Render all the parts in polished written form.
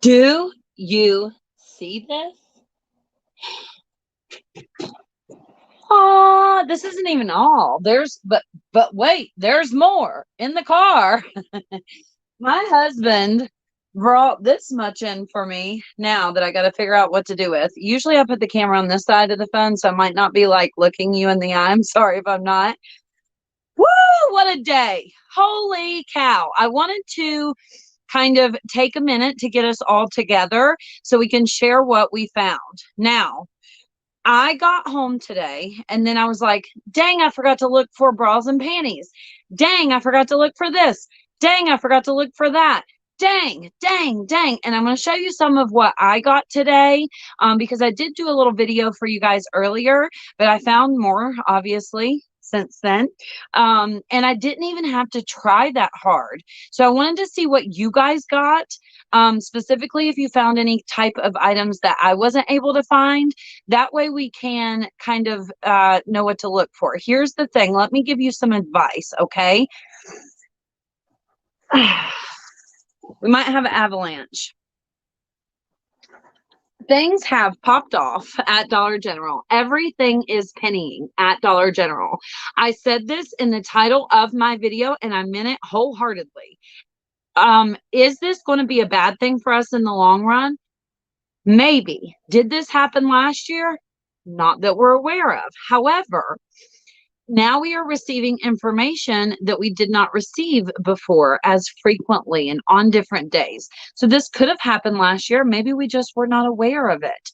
Do you see this? Oh, this isn't even all. But wait, there's more in the car. My husband brought this much in for me now that I got to figure out what to do with. Usually I put the camera on this side of the phone, so I might not be like looking you in the eye. I'm sorry if I'm not. Woo, what a day. Holy cow. I wanted to kind of take a minute to get us all together so we can share what we found. Now, I got home today and then I was like, dang, I forgot to look for bras and panties. Dang, I forgot to look for this. Dang, I forgot to look for that. Dang, dang, dang. And I'm going to show you some of what I got today because I did do a little video for you guys earlier, but I found more, obviously, since then. And I didn't even have to try that hard. So I wanted to see what you guys got, specifically if you found any type of items that I wasn't able to find. That way we can kind of know what to look for. Here's the thing. Let me give you some advice, okay? We might have an avalanche. Things have popped off at Dollar General. Everything is pennying at Dollar General. I said this in the title of my video and I meant it wholeheartedly. Is this going to be a bad thing for us in the long run? Maybe. Did this happen last year? Not that we're aware of. However, now we are receiving information that we did not receive before as frequently and on different days. So this could have happened last year. Maybe we just were not aware of it.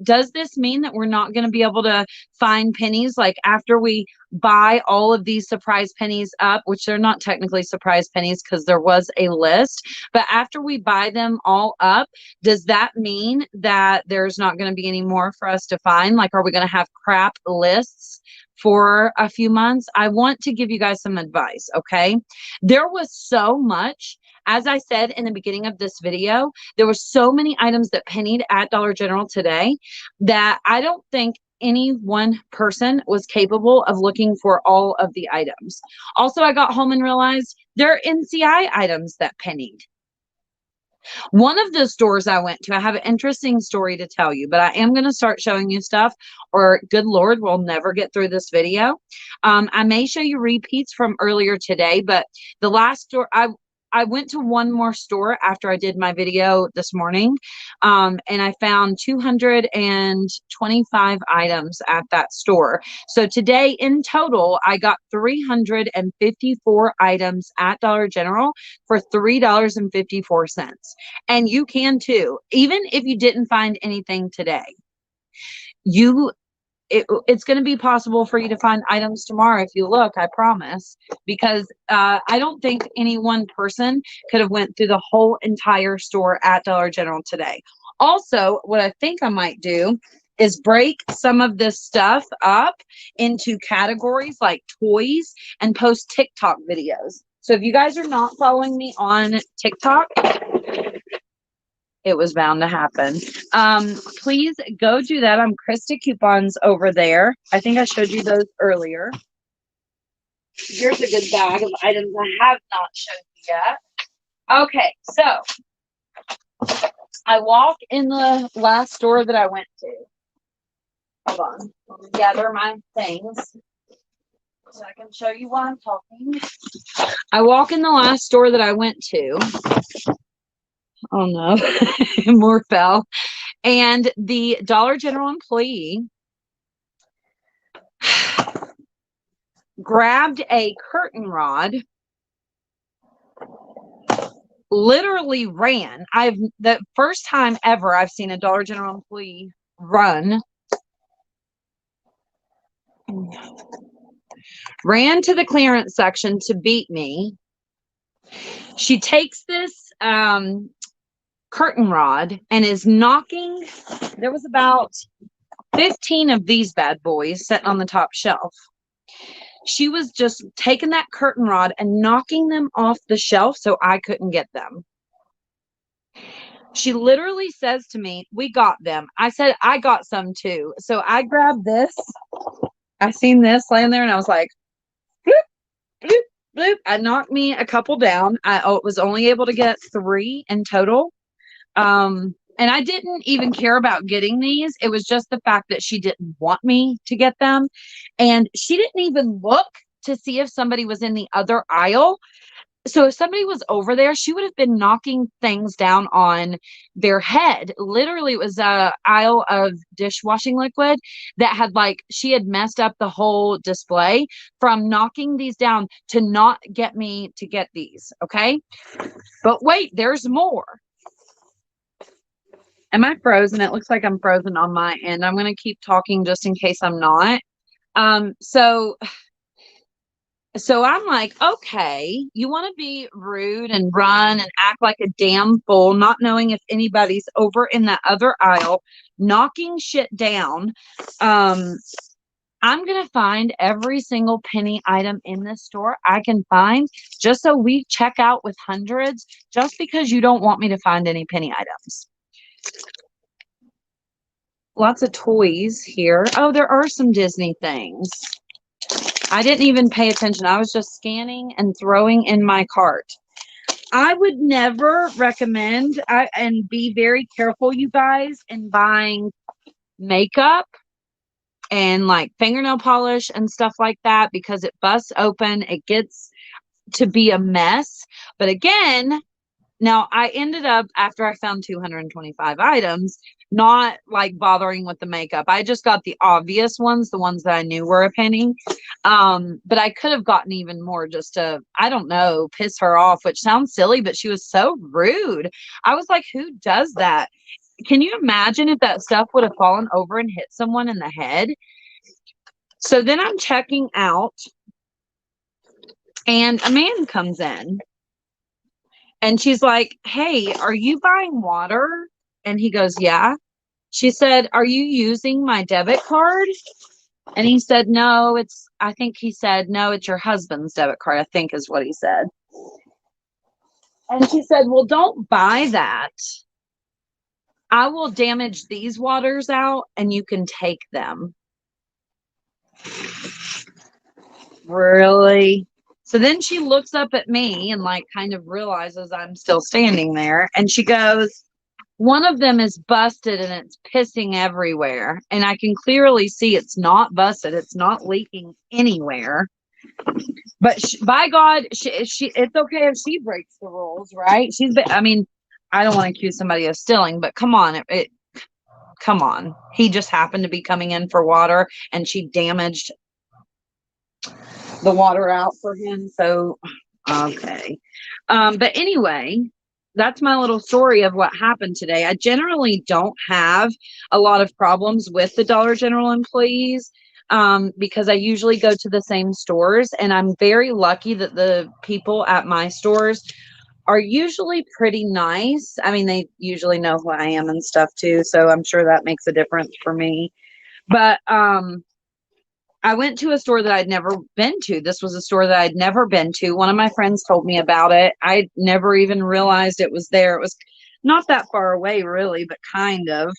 Does this mean that we're not going to be able to find pennies like after we buy all of these surprise pennies up, which they're not technically surprise pennies because there was a list, but after we buy them all up, does that mean that there's not going to be any more for us to find? Like, are we going to have crap lists for a few months? I want to give you guys some advice, okay? There was so much, as I said in the beginning of this video, there were so many items that pennied at Dollar General today that I don't think any one person was capable of looking for all of the items. Also, I got home and realized there are NCI items that pennied. One of the stores I went to, I have an interesting story to tell you, but I am going to start showing you stuff, or good Lord, we'll never get through this video. I may show you repeats from earlier today, but the last store, I went to one more store after I did my video this morning, and I found 225 items at that store. So today in total, I got 354 items at Dollar General for $3.54. And you can too, even if you didn't find anything today. It's going to be possible for you to find items tomorrow if you look, I promise, because I don't think any one person could have went through the whole entire store at Dollar General today. Also, what I think I might do is break some of this stuff up into categories like toys and post TikTok videos. So if you guys are not following me on TikTok, it was bound to happen. Please go do that. I'm Krista Coupons over there. I think I showed you those earlier. Here's a good bag of items I have not shown you yet. Okay, so I walk in the last store that I went to. Hold on. Let me gather my things so I can show you why I'm talking. I walk in the last store that I went to. Oh no, more fell. And the Dollar General employee grabbed a curtain rod, literally ran. The first time ever I've seen a Dollar General employee run. Ran to the clearance section to beat me. She takes this curtain rod and is knocking. There was about 15 of these bad boys sitting on the top shelf. She was just taking that curtain rod and knocking them off the shelf so I couldn't get them. She literally says to me, "We got them." I said, "I got some too." So I grabbed this. I seen this laying there and I was like, bloop, bloop, bloop. I knocked me a couple down. I was only able to get 3 in total. And I didn't even care about getting these. It was just the fact that she didn't want me to get them. And she didn't even look to see if somebody was in the other aisle. So if somebody was over there, she would have been knocking things down on their head. Literally, it was a aisle of dishwashing liquid that had she had messed up the whole display from knocking these down to not get me to get these. Okay. But wait, there's more. Am I frozen? It looks like I'm frozen on my end. I'm going to keep talking just in case I'm not. So I'm like, okay, you want to be rude and run and act like a damn fool, not knowing if anybody's over in that other aisle, knocking shit down. I'm going to find every single penny item in this store I can find just so we check out with hundreds, just because you don't want me to find any penny items. Lots of toys here. Oh, there are some Disney things. I didn't even pay attention. I was just scanning and throwing in my cart. I would never recommend, and be very careful, you guys, in buying makeup and fingernail polish and stuff like that, because it busts open. It gets to be a mess. But again, now I ended up, after I found 225 items, not bothering with the makeup. I just got the obvious ones, the ones that I knew were a penny. But I could have gotten even more just to, I don't know, piss her off, which sounds silly, but she was so rude. I was like, who does that? Can you imagine if that stuff would have fallen over and hit someone in the head? So then I'm checking out, and a man comes in. And she's like, hey, are you buying water? And he goes, yeah. She said, are you using my debit card? And he said, no, I think he said, no, it's your husband's debit card, I think is what he said. And she said, well, don't buy that. I will damage these waters out and you can take them. Really? So then she looks up at me and kind of realizes I'm still standing there. And she goes, one of them is busted and it's pissing everywhere. And I can clearly see it's not busted. It's not leaking anywhere. But by God, she it's okay if she breaks the rules, right? I don't want to accuse somebody of stealing, but come on, come on. He just happened to be coming in for water and she damaged the water out for him. So, okay. But anyway, that's my little story of what happened today. I generally don't have a lot of problems with the Dollar General employees, because I usually go to the same stores, and I'm very lucky that the people at my stores are usually pretty nice. I mean, they usually know who I am and stuff too, so I'm sure that makes a difference for me. But I went to a store that I'd never been to. This was a store that I'd never been to. One of my friends told me about it. I never even realized it was there. It was not that far away, really, but kind of.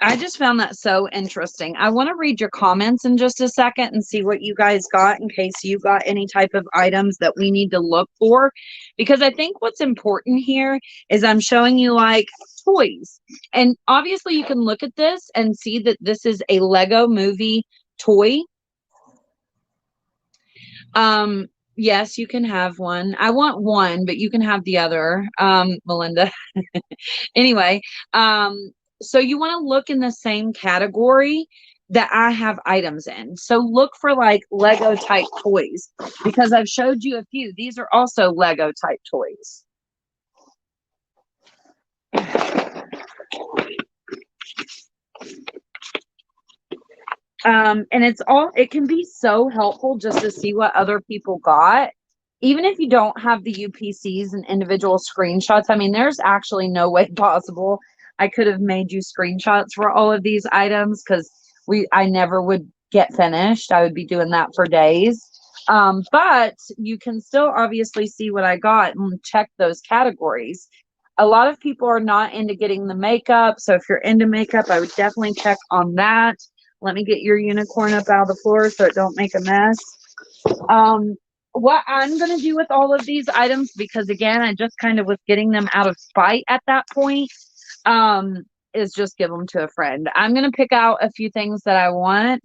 I just found that so interesting. I want to read your comments in just a second and see what you guys got, in case you got any type of items that we need to look for. Because I think what's important here is I'm showing you toys. And obviously you can look at this and see that this is a Lego Movie toy. Yes, you can have one. I want one, but you can have the other, Melinda. Anyway, so you want to look in the same category that I have items in. So look for Lego type toys, because I've showed you a few. These are also Lego type toys. And it can be so helpful just to see what other people got. Even if you don't have the UPCs and individual screenshots, I mean, there's actually no way possible I could have made you screenshots for all of these items, because I never would get finished. I would be doing that for days. But you can still obviously see what I got and check those categories. A lot of people are not into getting the makeup. So if you're into makeup, I would definitely check on that. Let me get your unicorn up out of the floor so it don't make a mess. what I'm going to do with all of these items, because again, I just kind of was getting them out of spite at that point, is just give them to a friend. I'm going to pick out a few things that I want,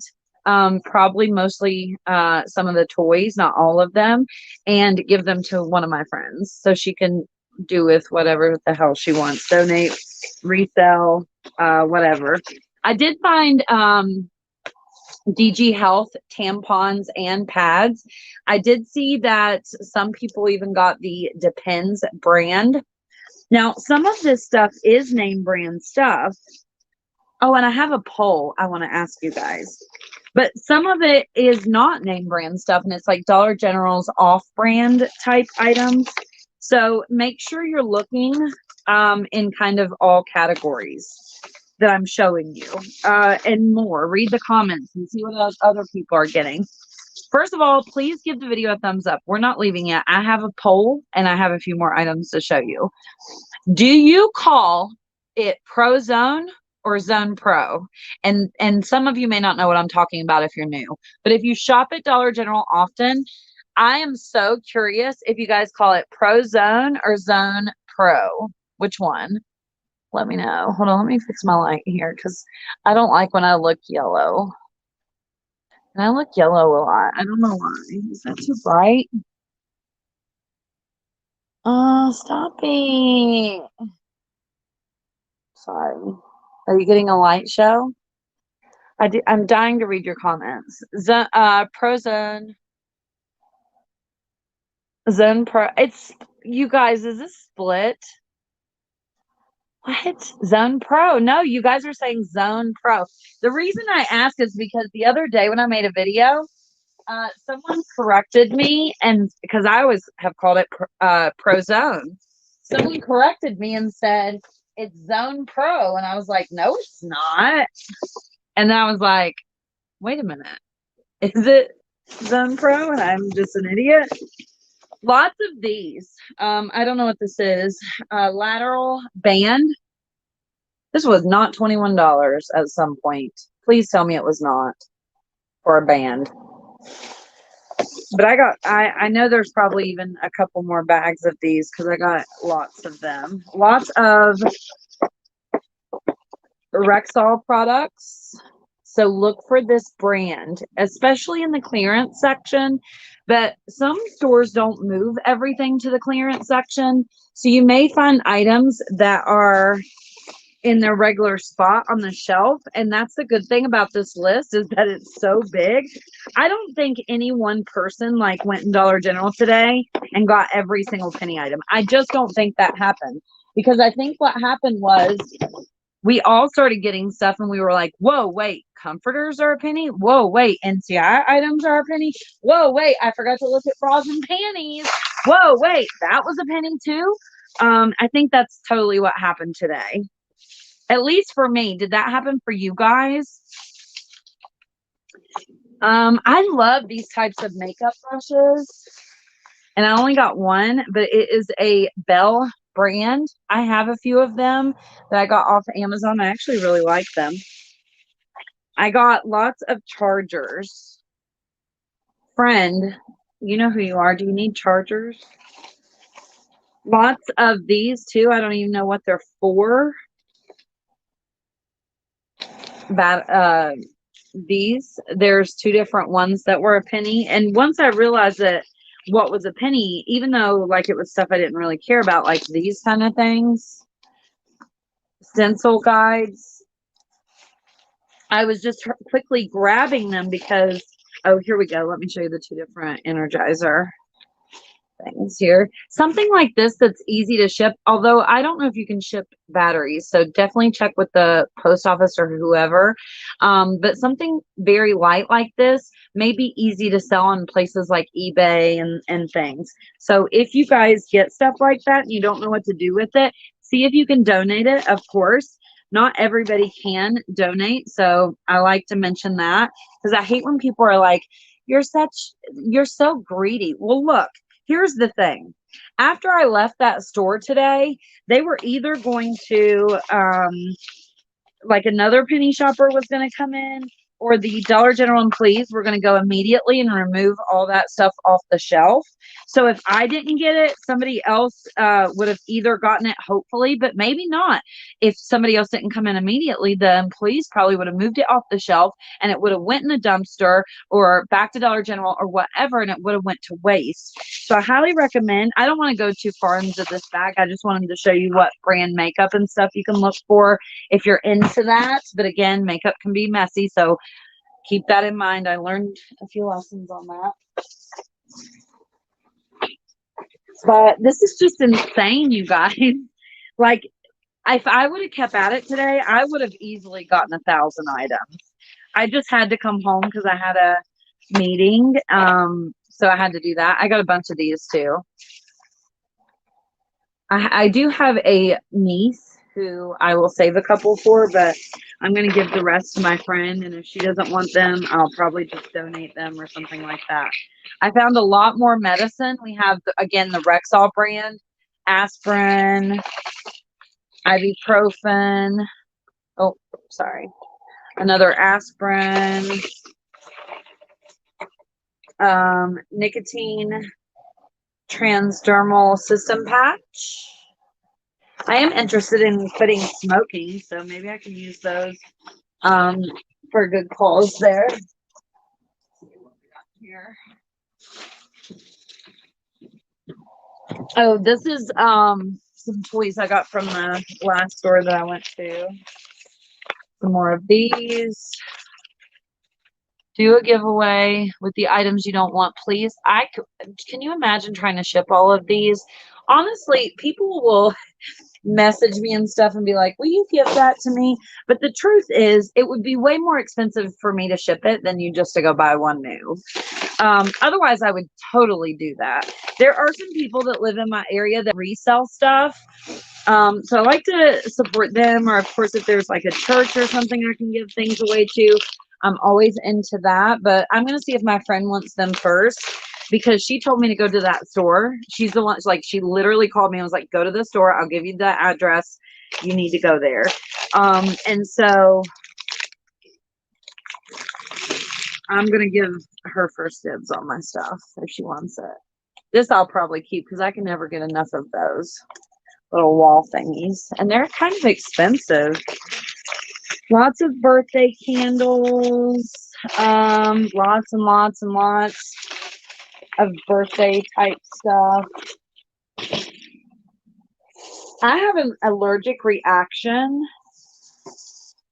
probably mostly some of the toys, not all of them, and give them to one of my friends so she can do with whatever the hell she wants, donate, resell, whatever. I did find DG Health tampons and pads. I did see that some people even got the Depends brand. Now, some of this stuff is name brand stuff. Oh, and I have a poll I want to ask you guys. But some of it is not name brand stuff, and it's like Dollar General's off-brand type items. So make sure you're looking in kind of all categories that I'm showing you, and more. Read the comments and see what other people are getting. First of all, please give the video a thumbs up. We're not leaving yet. I have a poll and I have a few more items to show you. Do you call it Prozone or Zone Pro? And some of you may not know what I'm talking about if you're new. But if you shop at Dollar General often, I am so curious if you guys call it Prozone or Zone Pro. Which one? Let me know. Hold on, let me fix my light here because I don't like when I look yellow. And I look yellow a lot. I don't know why. Is that too bright? Oh, stop it. Sorry. Are you getting a light show? I'm dying to read your comments. Prozone. Zone Pro. It's, you guys, is this split? What? Zone Pro? No, you guys are saying Zone Pro. The reason I ask is because the other day when I made a video, someone corrected me, and because I always have called it Prozone. Someone corrected me and said it's Zone Pro, and I was like, no, it's not. And then I was like, wait a minute, is it Zone Pro? And I'm just an idiot. Lots of these. I don't know what this is. Lateral band. This was not $21 at some point. Please tell me it was not for a band. But I know there's probably even a couple more bags of these because I got lots of them. Lots of Rexall products. So look for this brand, especially in the clearance section. But some stores don't move everything to the clearance section. So you may find items that are in their regular spot on the shelf. And that's the good thing about this list is that it's so big. I don't think any one person like went in Dollar General today and got every single penny item. I just don't think that happened, because I think what happened was we all started getting stuff and we were like, whoa, wait, comforters are a penny? Whoa, wait, NCI items are a penny? Whoa, wait, I forgot to look at bras and panties. Whoa, wait, that was a penny too? I think that's totally what happened today. At least for me. Did that happen for you guys? I love these types of makeup brushes. And I only got one, but it is a Belle brand. I have a few of them that I got off Amazon. I actually really like them. I got lots of chargers. Friend, you know who you are. Do you need chargers? Lots of these too. I don't even know what they're for. These, there's two different ones that were a penny. And once I realized that what was a penny, even though like it was stuff I didn't really care about, like these kind of things, stencil guides, I was just quickly grabbing them because, oh, here we go. Let me show you the two different Energizer things here. Something like this that's easy to ship, although I don't know if you can ship batteries, so definitely check with the post office or whoever. But something very light like this may be easy to sell on places like eBay and things. So if you guys get stuff like that and you don't know what to do with it, see if you can donate it. Of course, not everybody can donate, so I like to mention that because I hate when people are like, you're so greedy. Well, look, here's the thing. After I left that store today, they were either going to, like another penny shopper was going to come in, or the Dollar General employees were going to go immediately and remove all that stuff off the shelf. So if I didn't get it, somebody else would have either gotten it, hopefully, but maybe not. If somebody else didn't come in immediately, the employees probably would have moved it off the shelf and it would have went in the dumpster or back to Dollar General or whatever, and it would have went to waste. So I highly recommend. I don't want to go too far into this bag. I just wanted to show you what brand makeup and stuff you can look for if you're into that. But again, makeup can be messy, so keep that in mind. I learned a few lessons on that. But this is just insane, you guys. Like, if I would have kept at it today, I would have easily gotten 1,000 items. I just had to come home because I had a meeting. So I had to do that. I got a bunch of these too. I do have a niece who I will save a couple for, but I'm going to give the rest to my friend. And if she doesn't want them, I'll probably just donate them or something like that. I found a lot more medicine. We have, again, the Rexall brand, aspirin, ibuprofen. Oh, sorry. Another aspirin, nicotine transdermal system patch. I am interested in quitting smoking, so maybe I can use those for a good cause there. Here. Oh, this is some toys I got from the last store that I went to. Some more of these. Do a giveaway with the items you don't want, please. Can you imagine trying to ship all of these? Honestly, people will message me and stuff and be like, will you give that to me? But the truth is, it would be way more expensive for me to ship it than you just to go buy one new. Otherwise, I would totally do that. There are some people that live in my area that resell stuff. So I like to support them, or of course, if there's like a church or something I can give things away to, I'm always into that. But I'm going to see if my friend wants them first, because she told me to go to that store. She's the one, like, she literally called me and was like, go to the store. I'll give you the address. You need to go there. And so I'm going to give her first dibs on my stuff if she wants it. This I'll probably keep because I can never get enough of those little wall thingies. And they're kind of expensive. Lots of birthday candles. Lots and lots and lots of birthday type stuff. I have an allergic reaction.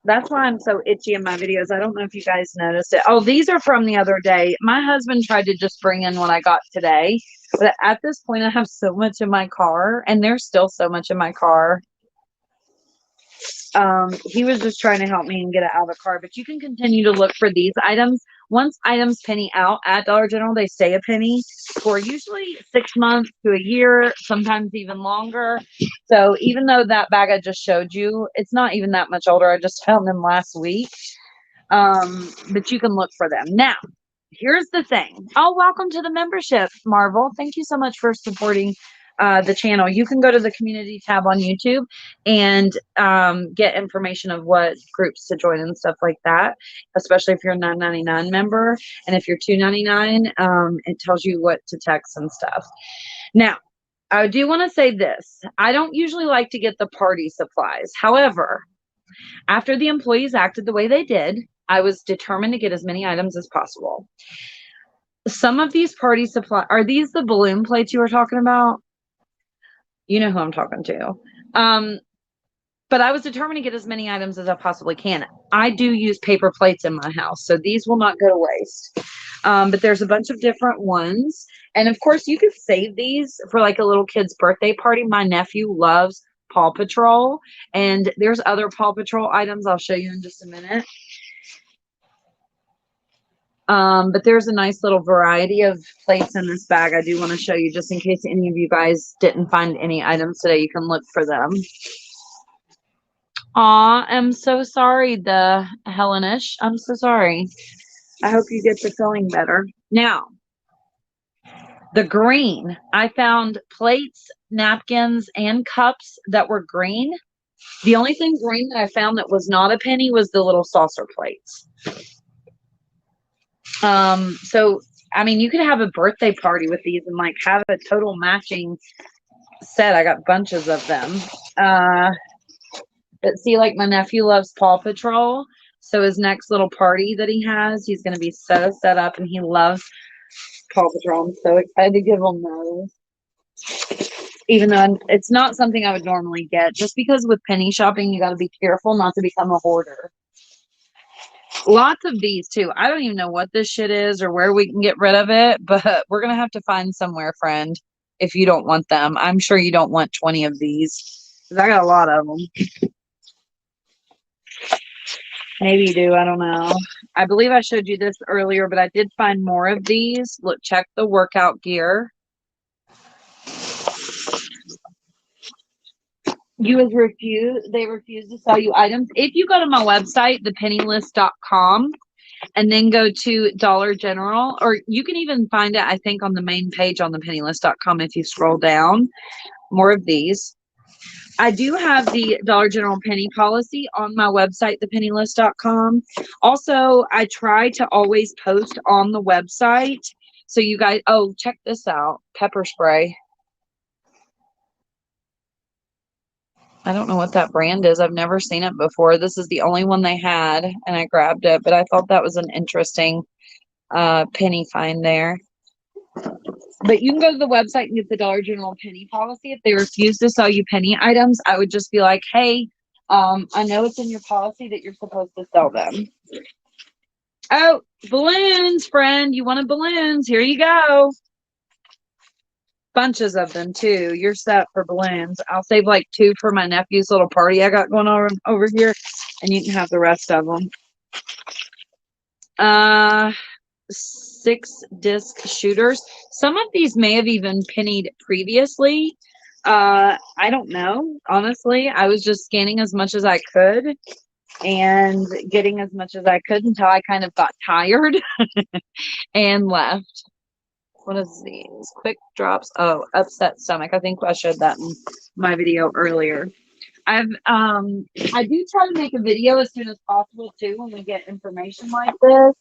That's why I'm so itchy in my videos. I don't know if you guys noticed it. Oh, these are from the other day. My husband tried to just bring in what I got today. But at this point, I have so much in my car. And there's still so much in my car. He was just trying to help me and get it out of the car. But you can continue to look for these items. Once items penny out at Dollar General, they stay a penny for usually 6 months to a year, sometimes even longer. So even though that bag I just showed you, it's not even that much older. I just found them last week. But you can look for them. Now, here's the thing. Oh, welcome to the membership, Marvel. Thank you so much for supporting the channel. You can go to the community tab on YouTube and get information of what groups to join and stuff like that, especially if you're a $9.99 member. And if you're $2.99, it tells you what to text and stuff. Now, I do want to say this. I don't usually like to get the party supplies. However, after the employees acted the way they did, I was determined to get as many items as possible. Some of these party supply, are these the balloon plates you were talking about? You know who I'm talking to. But I was determined to get as many items as I possibly can. I do use paper plates in my house, so these will not go to waste. But there's a bunch of different ones. And of course, you could save these for like a little kid's birthday party. My nephew loves Paw Patrol, and there's other Paw Patrol items I'll show you in just a minute. But there's a nice little variety of plates in this bag I do want to show you, just in case any of you guys didn't find any items today. You can look for them. Aw, I'm so sorry, the Hellenish. I'm so sorry. I hope you get to feeling better. Now, the green. I found plates, napkins, and cups that were green. The only thing green that I found that was not a penny was the little saucer plates. So I mean, you could have a birthday party with these and like have a total matching set. I got bunches of them. But see, like my nephew loves Paw Patrol. So his next little party that he has, he's going to be so set up and he loves Paw Patrol. I'm so excited to give him those. Even though it's not something I would normally get, just because with penny shopping, you got to be careful not to become a hoarder. Lots of these too. I don't even know what this shit is or where we can get rid of it, but we're going to have to find somewhere, friend, if you don't want them. I'm sure you don't want 20 of these because I got a lot of them. Maybe you do. I don't know. I believe I showed you this earlier, but I did find more of these. Look, check the workout gear. They refuse to sell you items. If you go to my website, thepennylist.com, and then go to Dollar General, or you can even find it, I think, on the main page on thepennylist.com if you scroll down. More of these. I do have the Dollar General penny policy on my website, thepennylist.com. Also, I try to always post on the website. So you guys, oh, check this out. Pepper spray. I don't know what that brand is. I've never seen it before. This is the only one they had, and I grabbed it, but I thought that was an interesting penny find there. But you can go to the website and get the Dollar General penny policy. If they refuse to sell you penny items, I would just be like, hey, I know it's in your policy that you're supposed to sell them. Oh, balloons, friend. You wanted balloons. Here you go. Bunches of them, too. You're set for balloons. I'll save like 2 for my nephew's little party I got going on over here, and you can have the rest of them. 6-disc shooters. Some of these may have even pennied previously. I don't know. Honestly, I was just scanning as much as I could and getting as much as I could until I kind of got tired and left. What is these? Quick drops. Oh, upset stomach. I think I showed that in my video earlier. I do try to make a video as soon as possible too when we get information like this.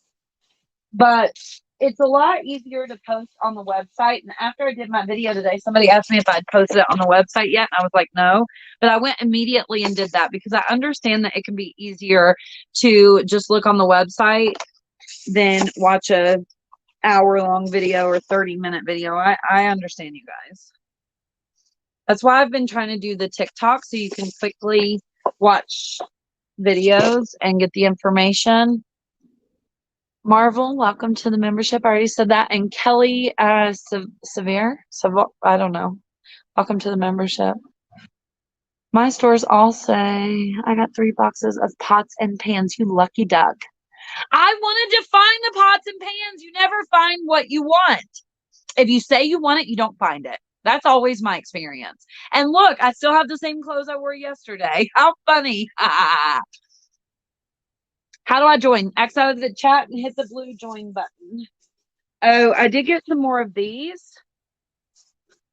But it's a lot easier to post on the website. And after I did my video today, somebody asked me if I'd posted it on the website yet. And I was like, no. But I went immediately and did that because I understand that it can be easier to just look on the website than watch a hour-long video or 30-minute video. I understand you guys. That's why I've been trying to do the TikTok so you can quickly watch videos and get the information. Marvel, welcome to the membership. I already said that. And Kelly Severe, I don't know. Welcome to the membership. My stores all say I got 3 boxes of pots and pans. You lucky duck. I wanted to find the pots and pans. You never find what you want. If you say you want it, you don't find it. That's always my experience. And look, I still have the same clothes I wore yesterday. How funny. How do I join? X out of the chat and hit the blue join button. Oh, I did get some more of these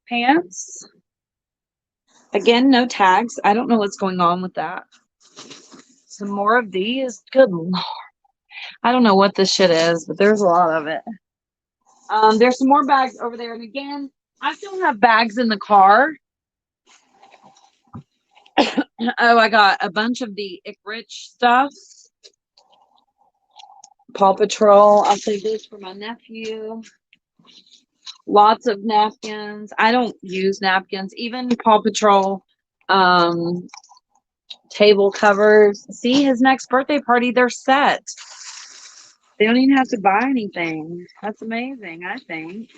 pants. Again, no tags. I don't know what's going on with that. Some more of these. Good Lord. I don't know what this shit is, but there's a lot of it. There's some more bags over there. And again, I still have bags in the car. Oh, I got a bunch of the Ick Rich stuff. Paw Patrol. I'll save this for my nephew. Lots of napkins. I don't use napkins. Even Paw Patrol table covers. See, his next birthday party, they're set. They don't even have to buy anything. That's amazing, I think.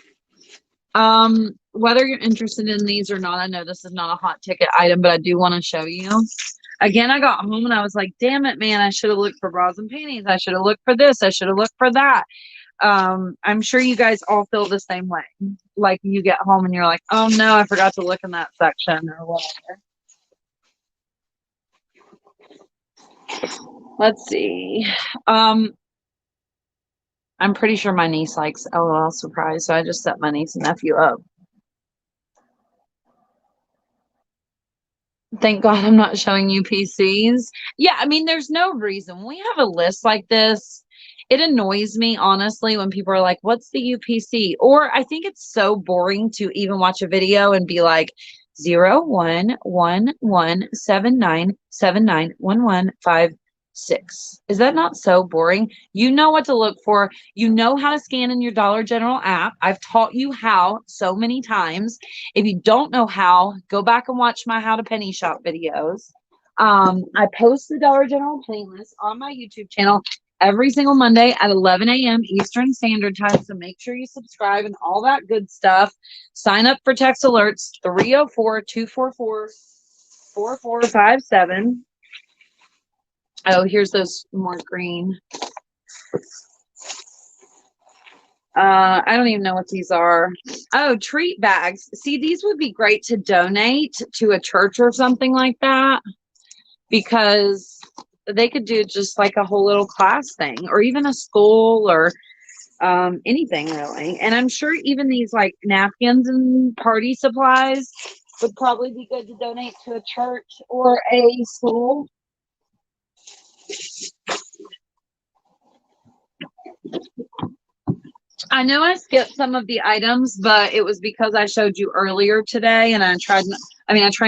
Whether you're interested in these or not, I know this is not a hot ticket item, but I do want to show you. Again, I got home and I was like, damn it, man, I should have looked for bras and panties. I should have looked for this. I should have looked for that. I'm sure you guys all feel the same way. Like you get home and you're like, oh no, I forgot to look in that section or whatever. Let's see. I'm pretty sure my niece likes LOL Surprise, so I just set my niece and nephew up. Thank God I'm not showing you PCs. Yeah, I mean, there's no reason. When we have a list like this, It annoys me, honestly, when people are like, what's the UPC? Or I think it's so boring to even watch a video and be like, 01117979115. Is that not so boring? You know what to look for. You know how to scan in your Dollar General app. I've taught you how so many times. If you don't know how, go back and watch my How to Penny Shop videos. I post the Dollar General playlist on my YouTube channel every single Monday at 11 a.m. Eastern Standard Time. So make sure you subscribe and all that good stuff. Sign up for text alerts 304-244-4457. Oh, here's those more green. I don't even know what these are. Oh, treat bags. See, these would be great to donate to a church or something like that, because they could do just like a whole little class thing, or even a school, or anything really. And I'm sure even these like napkins and party supplies would probably be good to donate to a church or a school. I know I skipped some of the items, but it was because I showed you earlier today, and I try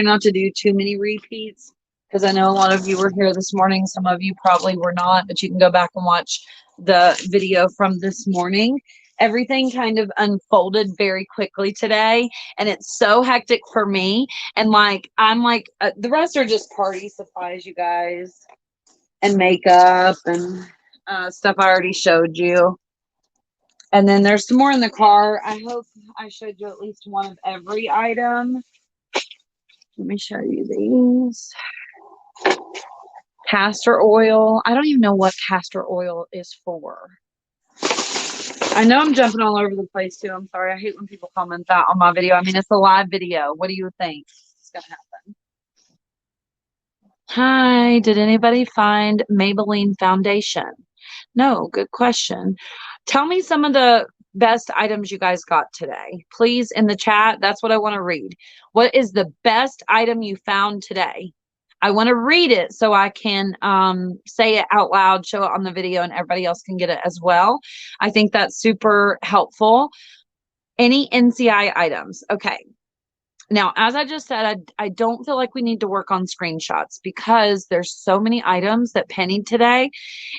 not to do too many repeats, because I know a lot of you were here this morning. Some of you probably were not, but you can go back and watch the video from this morning. Everything kind of unfolded very quickly today, and it's so hectic for me. And the rest are just party supplies, you guys, and makeup and stuff I already showed you. And then there's some more in the car. I hope I showed you at least one of every item. Let me show you these. Castor oil. I don't even know what castor oil is for. I know I'm jumping all over the place too. I'm sorry. I hate when people comment that on my video. I mean, it's a live video. What do you think is going to happen? Hi. Did anybody find Maybelline foundation? No, good question. Tell me some of the best items you guys got today, please, in the chat. That's what I want to read. What is the best item you found today? I want to read it so I can say it out loud, show it on the video, and everybody else can get it as well. I think that's super helpful. Any NCI items? Okay. Now, as I just said, I don't feel like we need to work on screenshots, because there's so many items that pennied today.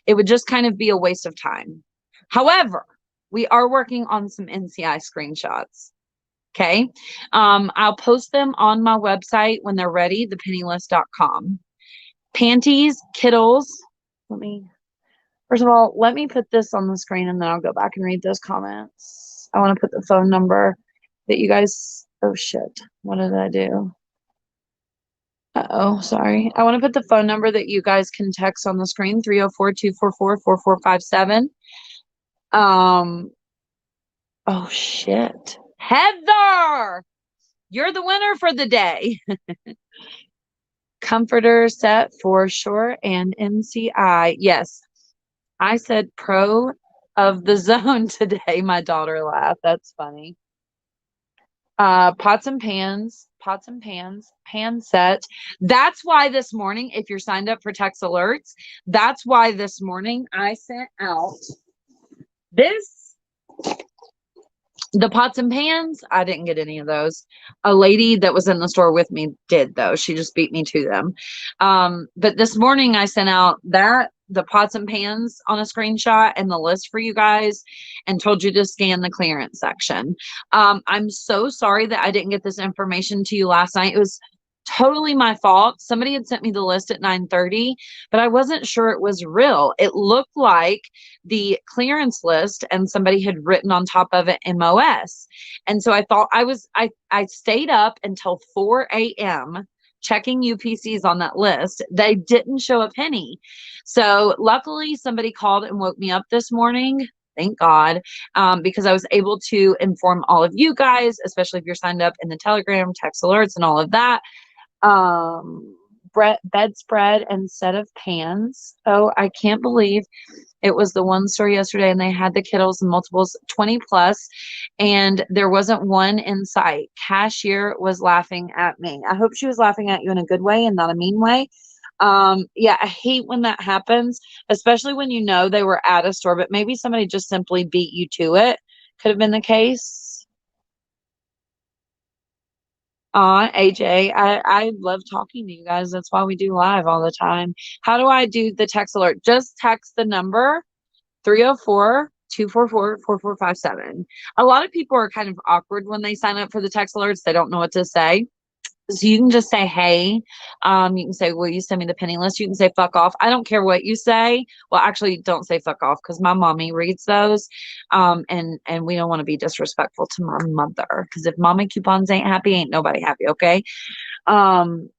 It would just kind of be a waste of time. However, we are working on some NCI screenshots. Okay. I'll post them on my website when they're ready, thepennylist.com. Panties, Kittles. First of all, let me put this on the screen, and then I'll go back and read those comments. I want to put the phone number that you guys, oh shit, what did I do? Uh-oh, sorry. I want to put the phone number that you guys can text on the screen, 304-244-4457. Oh shit. Heather, you're the winner for the day. Comforter set for sure, and NCI. Yes, I said pro of the zone today. My daughter laughed. That's funny. Pots and pans, pan set. That's why this morning, if you're signed up for text alerts, that's why this morning I sent out the pots and pans. I didn't get any of those. A lady that was in the store with me did, though. She just beat me to them. But this morning I sent out the pots and pans on a screenshot and the list for you guys, and told you to scan the clearance section. I'm so sorry that I didn't get this information to you last night. It was totally my fault. Somebody had sent me the list at 9:30, but I wasn't sure it was real. It looked like the clearance list, and somebody had written on top of it MOS. And so I thought I stayed up until 4 a.m. checking UPCs on that list. They didn't show a penny. So luckily somebody called and woke me up this morning. Thank God, because I was able to inform all of you guys, especially if you're signed up in the Telegram, text alerts, and all of that. Bedspread and set of pans. Oh, I can't believe it was the one store yesterday, and they had the Kittles and multiples 20 plus, and there wasn't one in sight. Cashier was laughing at me. I hope she was laughing at you in a good way and not a mean way. Yeah, I hate when that happens, especially when you know they were at a store, but maybe somebody just simply beat you to it. Could have been the case. AJ, I love talking to you guys. That's why we do live all the time. How do I do the text alert? Just text the number 304-244-4457. A lot of people are kind of awkward when they sign up for the text alerts. They don't know what to say. So you can just say, hey, you can say, will you send me the penny list? You can say, fuck off. I don't care what you say. Well, actually, don't say fuck off because my mommy reads those. And we don't want to be disrespectful to my mother because if mommy coupons ain't happy, ain't nobody happy. Okay. Um,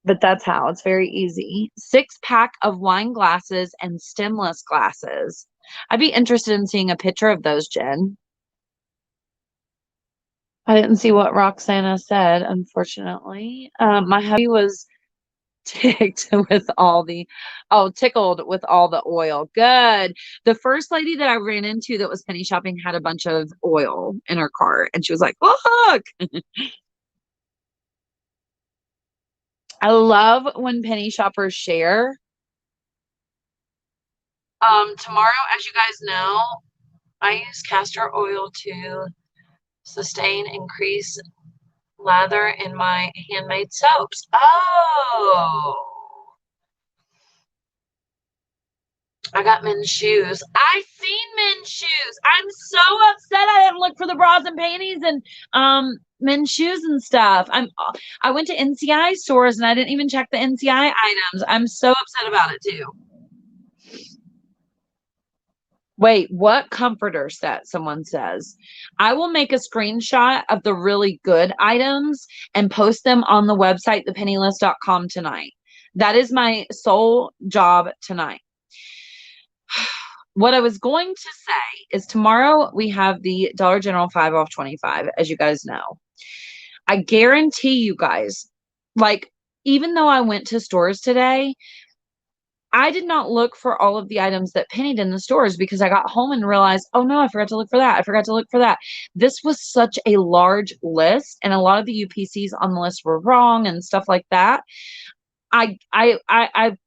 but that's how it's very easy. 6-pack of wine glasses and stemless glasses. I'd be interested in seeing a picture of those, Jen. I didn't see what Roxana said, unfortunately. My hubby was ticked with all the, oh, tickled with all the oil. Good. The first lady that I ran into that was penny shopping had a bunch of oil in her cart, and she was like, look. I love when penny shoppers share. Tomorrow, as you guys know, I use castor oil to sustain increase lather in my handmade soaps. Oh, I got men's shoes. I seen men's shoes. I'm so upset I didn't look for the bras and panties and men's shoes and stuff. I went to NCI stores and I didn't even check the NCI items. I'm so upset about it too. Wait, what comforter set? Someone says. I will make a screenshot of the really good items and post them on the website, thepennylist.com tonight. That is my sole job tonight. What I was going to say is tomorrow we have the Dollar General 5 off 25, as you guys know. I guarantee you guys, like, even though I went to stores today, I did not look for all of the items that pennied in the stores because I got home and realized, oh no, I forgot to look for that. I forgot to look for that. This was such a large list, and a lot of the UPCs on the list were wrong and stuff like that. I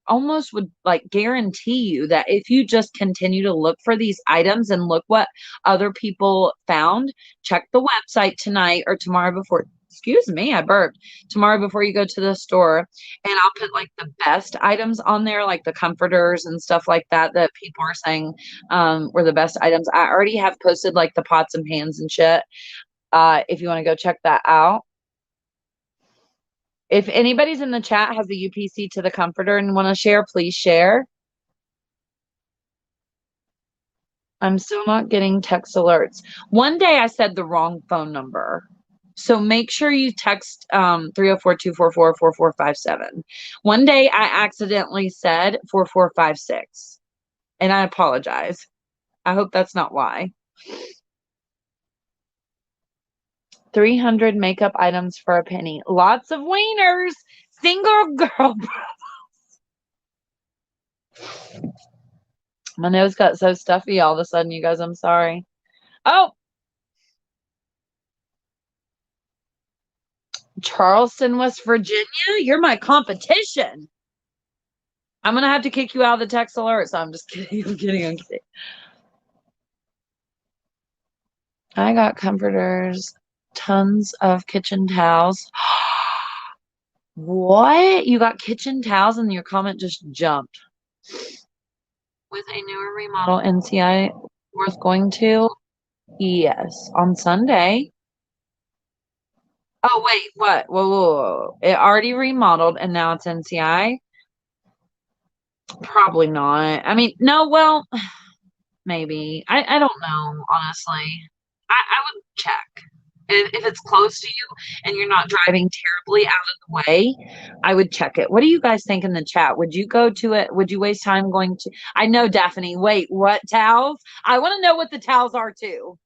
almost would like guarantee you that if you just continue to look for these items and look what other people found, check the website tonight or tomorrow before, excuse me, I burped, tomorrow before you go to the store, and I'll put like the best items on there, like the comforters and stuff like that that people are saying were the best items. I already have posted like the pots and pans and shit. If you want to go check that out. If anybody's in the chat has the UPC to the comforter and want to share, please share. I'm still not getting text alerts. One day I said the wrong phone number. So make sure you text 304-244-4457. One day I accidentally said 4456. And I apologize. I hope that's not why. 300 makeup items for a penny. Lots of wieners. Single girl. My nose got so stuffy all of a sudden, you guys. I'm sorry. Oh, Charleston, West Virginia. You're my competition. I'm gonna have to kick you out of the text alert. So I'm just kidding. I'm kidding. I'm kidding. I got comforters, tons of kitchen towels. What? You got kitchen towels and your comment just jumped. With a newer remodel NCI worth going to? Yes, on Sunday. Oh, wait, what? Whoa, whoa, whoa. It already remodeled and now it's NCI? Probably not. I mean, no, well, maybe. I don't know, honestly. I would check. If it's close to you and you're not driving terribly out of the way, I would check it. What do you guys think in the chat? Would you go to it? Would you waste time going to? I know, Daphne. Wait, what towels? I want to know what the towels are too.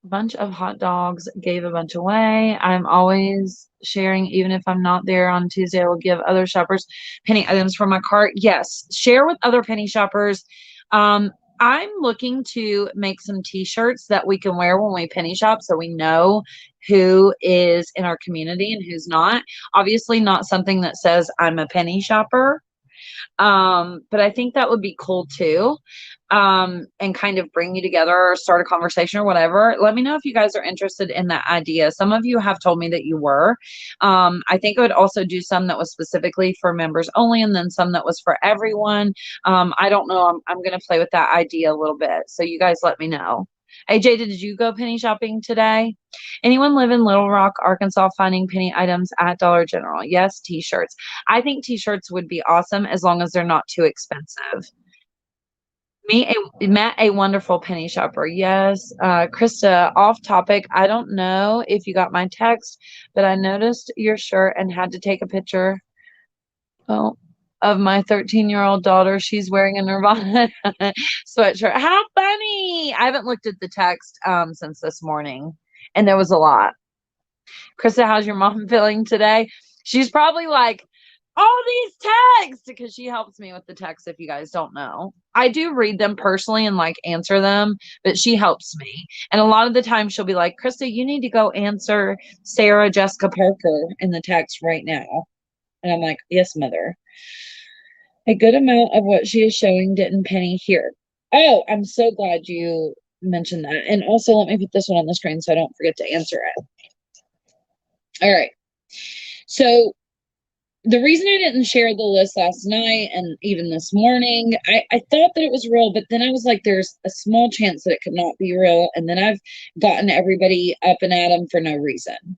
Bunch of hot dogs, gave a bunch away. I'm always sharing, even if I'm not there on Tuesday. I will give other shoppers penny items from my cart. Yes, share with other penny shoppers. I'm looking to make some t-shirts that we can wear when we penny shop so we know who is in our community and who's not. Obviously, not something that says I'm a penny shopper. But I think that would be cool too. And kind of bring you together or start a conversation or whatever. Let me know if you guys are interested in that idea. Some of you have told me that you were. I think I would also do some that was specifically for members only, and then some that was for everyone. I don't know. I'm going to play with that idea a little bit. So you guys let me know. AJ, did you go penny shopping today? Anyone live in Little Rock, Arkansas, finding penny items at Dollar General? Yes, t-shirts. I think t-shirts would be awesome as long as they're not too expensive. Matt, a wonderful penny shopper. Yes. Krista, off topic. I don't know if you got my text, but I noticed your shirt and had to take a picture. Oh, of my 13-year-old daughter. She's wearing a Nirvana sweatshirt. How funny. I haven't looked at the text since this morning, and there was a lot. Krista, how's your mom feeling today? She's probably like, all these texts, because she helps me with the texts, if you guys don't know. I do read them personally and like answer them, but she helps me. And a lot of the time she'll be like, Krista, you need to go answer Sarah Jessica Parker in the text right now. And I'm like, yes, mother. A good amount of what she is showing didn't penny here. Oh, I'm so glad you mentioned that. And also, let me put this one on the screen so I don't forget to answer it. All right. So the reason I didn't share the list last night and even this morning, I thought that it was real, but then I was like, there's a small chance that it could not be real. And then I've gotten everybody up and at them for no reason.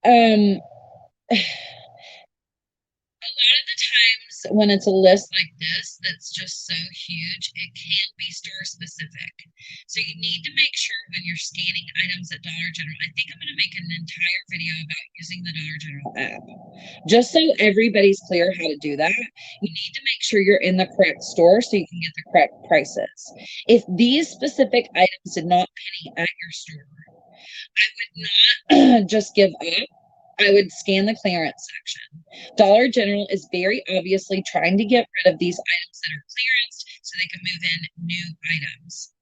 Um, A lot of the times when it's a list like this that's just so huge, it can be store specific. So you need to make sure when you're scanning items at Dollar General, I think I'm going to make an entire video about using the Dollar General app. Just so everybody's clear how to do that, you need to make sure you're in the correct store so you can get the correct prices. If these specific items did not penny at your store, I would not just give up. I would scan the clearance section. Dollar General is very obviously trying to get rid of these items that are clearanced so they can move in new items.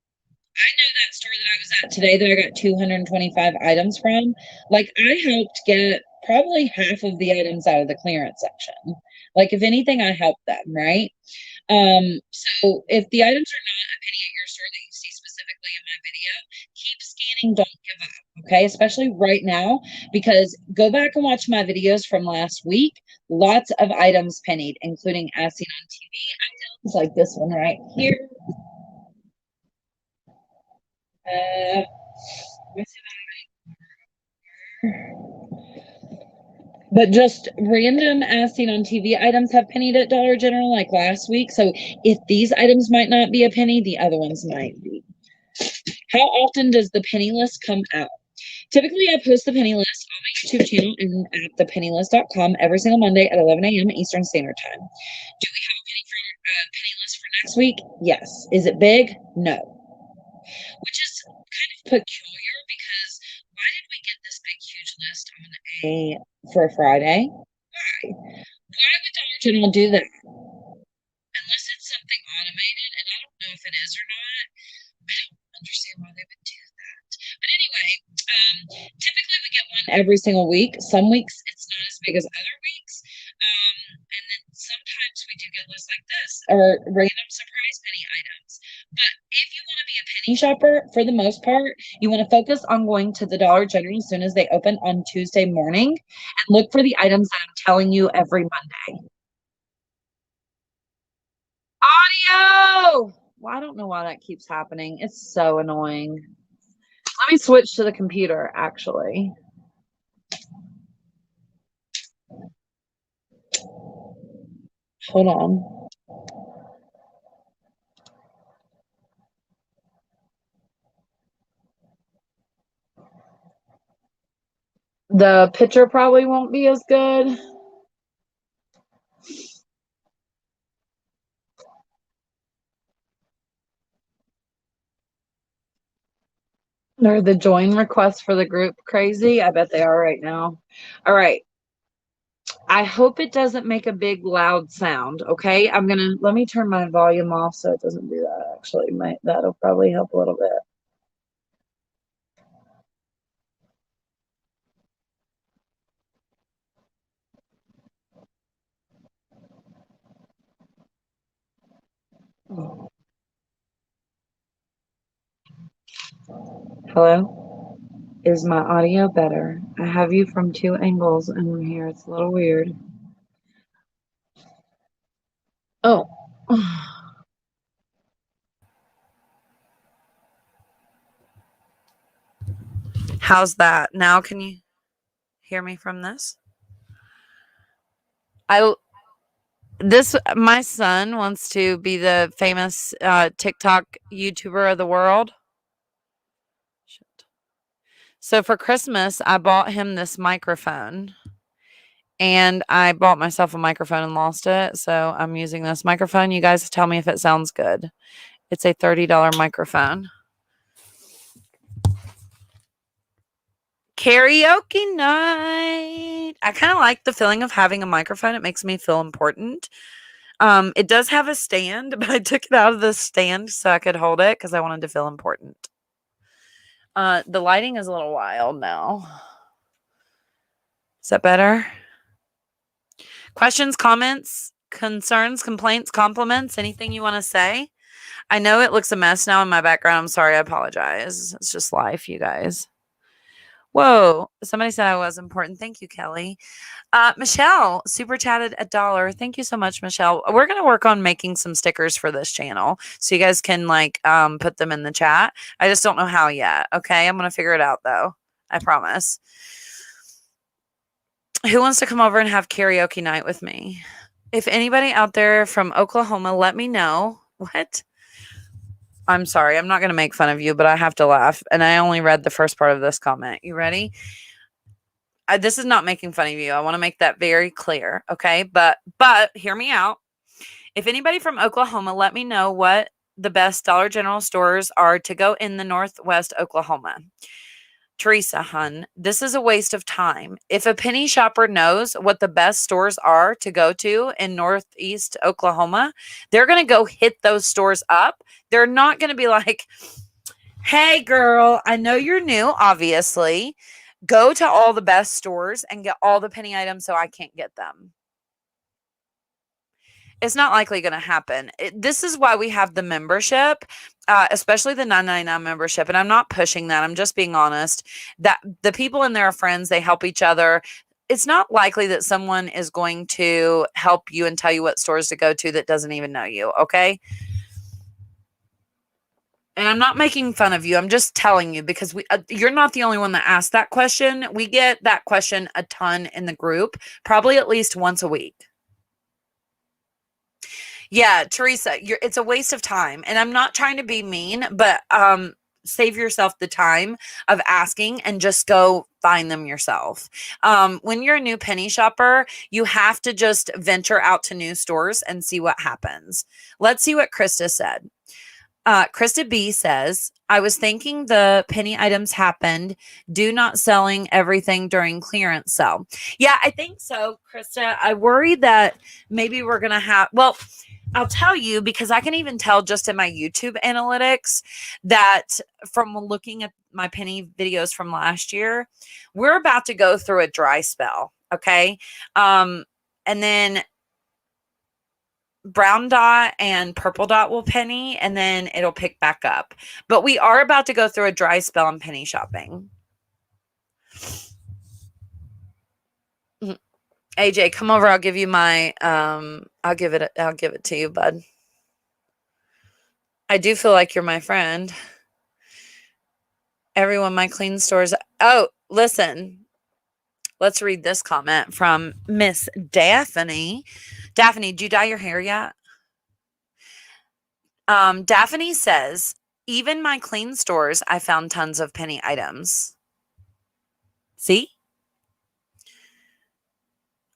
I know that store that I was at today that I got 225 items from. Like, I helped get probably half of the items out of the clearance section. Like, if anything, I helped them, right? So if the items are not a penny at your store that you see specifically in my video, keep scanning, don't give up. Okay, especially right now, because go back and watch my videos from last week. Lots of items pennied, including as seen on TV items like this one right here. But just random as seen on TV items have pennied at Dollar General like last week. So if these items might not be a penny, the other ones might be. How often does the penny list come out? Typically, I post the penny list on my YouTube channel and at thepennylist.com every single Monday at 11 a.m. Eastern Standard Time. Do we have a penny list for next week? Yes. Is it big? No. Which is kind of peculiar because why did we get this big, huge list on for a Friday? Why? Why would Dollar General do that? Unless it's something automated, and I don't know if it is or not. I don't understand why they would do that. But anyway, typically we get one every single week. Some weeks it's not as big as other weeks. And then sometimes we do get lists like this or random surprise penny items. But if you want to be a penny shopper, for the most part, you want to focus on going to the Dollar General as soon as they open on Tuesday morning and look for the items that I'm telling you every Monday. Audio! Well, I don't know why that keeps happening. It's so annoying. Let me switch to the computer, actually. Hold on. The picture probably won't be as good. Are the join requests for the group crazy? I bet they are right now. All right. I hope it doesn't make a big loud sound. Okay. Let me turn my volume off so it doesn't do that. Actually, that'll probably help a little bit. Hello? Is my audio better? I have you from two angles and here it's a little weird. Oh. How's that? Now can you hear me from this? My son wants to be the famous TikTok YouTuber of the world. Shit. So for Christmas, I bought him this microphone. And I bought myself a microphone and lost it. So I'm using this microphone. You guys tell me if it sounds good. It's a $30 microphone. Karaoke night. I kind of like the feeling of having a microphone. It makes me feel important. It does have a stand, but I took it out of the stand so I could hold it because I wanted to feel important. The lighting is a little wild now. Is that better? Questions, comments, concerns, complaints, compliments, anything you want to say? I know it looks a mess now in my background. I'm sorry. I apologize. It's just life, you guys. Whoa. Somebody said I was important. Thank you, Kelly. Michelle, super chatted $1. Thank you so much, Michelle. We're going to work on making some stickers for this channel so you guys can put them in the chat. I just don't know how yet. Okay. I'm going to figure it out though. I promise. Who wants to come over and have karaoke night with me? If anybody out there from Oklahoma, let me know. What? I'm sorry. I'm not going to make fun of you, but I have to laugh. And I only read the first part of this comment. You ready? This is not making fun of you. I want to make that very clear. Okay. But hear me out. If anybody from Oklahoma, let me know what the best Dollar General stores are to go in the Northwest Oklahoma. Teresa, hun, this is a waste of time. If a penny shopper knows what the best stores are to go to in Northeast Oklahoma, they're going to go hit those stores up. They're not going to be like, hey, girl, I know you're new, obviously. Go to all the best stores and get all the penny items so I can't get them. It's not likely going to happen. This is why we have the membership, especially the $9.99 membership. And I'm not pushing that. I'm just being honest that the people in there are friends. They help each other. It's not likely that someone is going to help you and tell you what stores to go to that doesn't even know you. Okay. And I'm not making fun of you. I'm just telling you because you're not the only one that asked that question. We get that question a ton in the group, probably at least once a week. Yeah, Teresa, it's a waste of time. And I'm not trying to be mean, but save yourself the time of asking and just go find them yourself. When you're a new penny shopper, you have to just venture out to new stores and see what happens. Let's see what Krista said. Krista B says, I was thinking the penny items happened due not selling everything during clearance sale. Yeah, I think so, Krista. I worry that maybe we're going to have, well, I'll tell you because I can even tell just in my YouTube analytics that from looking at my penny videos from last year, we're about to go through a dry spell. Okay. And then brown dot and purple dot will penny and then it'll pick back up. But we are about to go through a dry spell in penny shopping. AJ, come over. I'll give you my I'll give it to you, bud. I do feel like you're my friend. Everyone, my clean stores. Oh, listen. Let's read this comment from Miss Daphne. Daphne, did you dye your hair yet? Daphne says, even my clean stores, I found tons of penny items. See?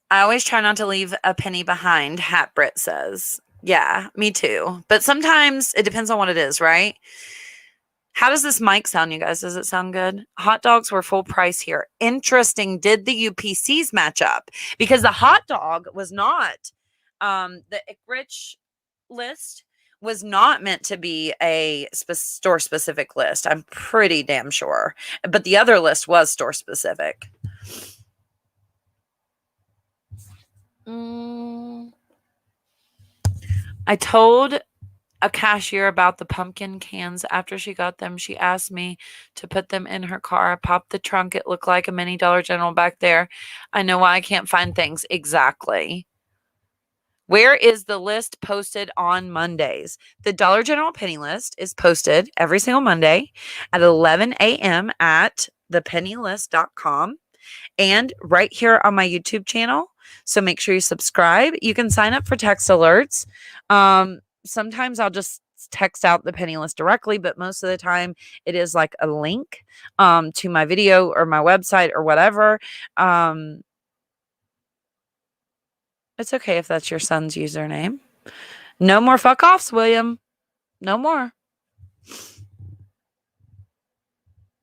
I always try not to leave a penny behind, Hat Brit says. Yeah, me too. But sometimes it depends on what it is, right? How does this mic sound, you guys? Does it sound good? Hot dogs were full price here. Interesting. Did the UPCs match up? Because the hot dog was not, the Rich list was not meant to be a store specific list. I'm pretty damn sure. But the other list was store specific. I told a cashier about the pumpkin cans after she got them. She asked me to put them in her car. I popped the trunk. It looked like a mini Dollar General back there. I know why I can't find things. Exactly. Where is the list posted on Mondays? The Dollar General penny list is posted every single Monday at 11 a.m. at thepennylist.com and right here on my YouTube channel. So make sure you subscribe. You can sign up for text alerts. Sometimes I'll just text out the penny list directly, but most of the time it is like a link to my video or my website or whatever. It's okay if that's your son's username. No more fuck offs, William. No more.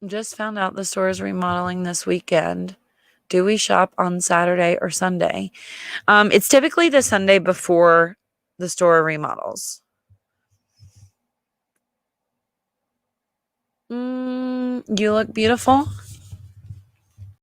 Just found out the store is remodeling this weekend. Do we shop on Saturday or Sunday? It's typically the Sunday before the store remodels. You look beautiful.